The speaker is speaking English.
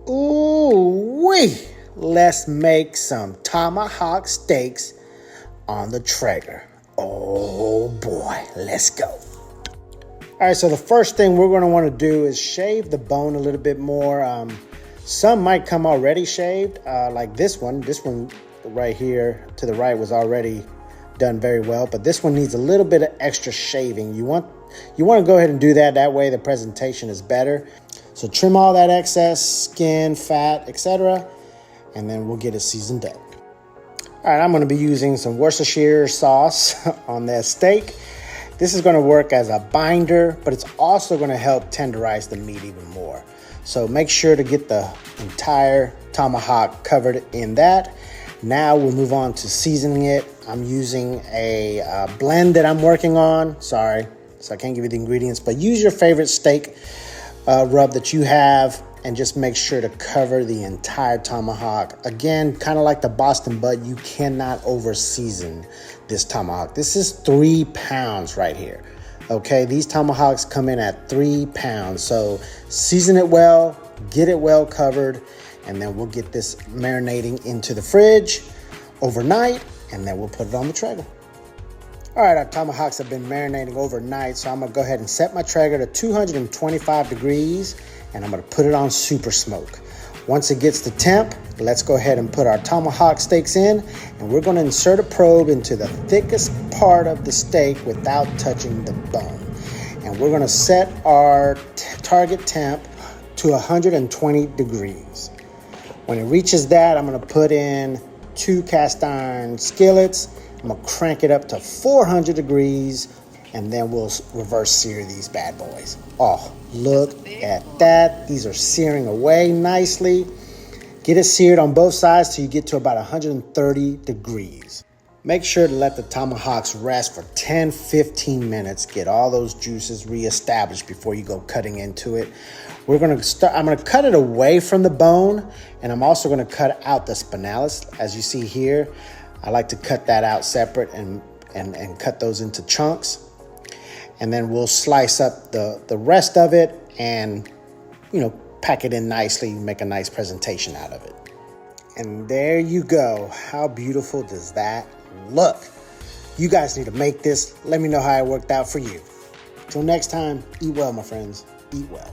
Ooh-wee! Let's make some tomahawk steaks on the Traeger. Oh boy, let's go. All right, so the first thing we're gonna wanna do is shave the bone a little bit more. Some might come already shaved, like this one. This one right here to the right was already done very well, but this one needs a little bit of extra shaving. You want to go ahead and do that. That way the presentation is better. So trim all that excess skin, fat, etc., and then we'll get it seasoned up. All right, I'm going to be using some Worcestershire sauce on that steak. This is going to work as a binder, but it's also going to help tenderize the meat even more. So make sure to get the entire tomahawk covered in that. Now we'll move on to seasoning it. I'm using a blend that I'm working on. Sorry, so I can't give you the ingredients, but use your favorite steak rub that you have and just make sure to cover the entire tomahawk. Again, kind of like the Boston butt, you cannot over season this tomahawk. This is 3 pounds right here. Okay, these tomahawks come in at 3 pounds. So season it well, get it well covered, and then we'll get this marinating into the fridge overnight, and then we'll put it on the Traeger. All right, our tomahawks have been marinating overnight, so I'm gonna go ahead and set my Traeger to 225 degrees, and I'm gonna put it on super smoke. Once it gets to temp, let's go ahead and put our tomahawk steaks in, and we're gonna insert a probe into the thickest part of the steak without touching the bone. And we're gonna set our target temp to 120 degrees. When it reaches that, I'm gonna put in 2 cast iron skillets. I'm gonna crank it up to 400 degrees, and then we'll reverse sear these bad boys. Oh, look at that. These are searing away nicely. Get it seared on both sides till you get to about 130 degrees. Make sure to let the tomahawks rest for 10-15 minutes. Get all those juices reestablished before you go cutting into it. I'm gonna cut it away from the bone, and I'm also gonna cut out the spinalis. As you see here, I like to cut that out separate and cut those into chunks. And then we'll slice up the rest of it and, pack it in nicely, make a nice presentation out of it. And there you go. How beautiful does that look? You guys need to make this. Let me know how it worked out for you. Till next time, eat well, my friends. Eat well.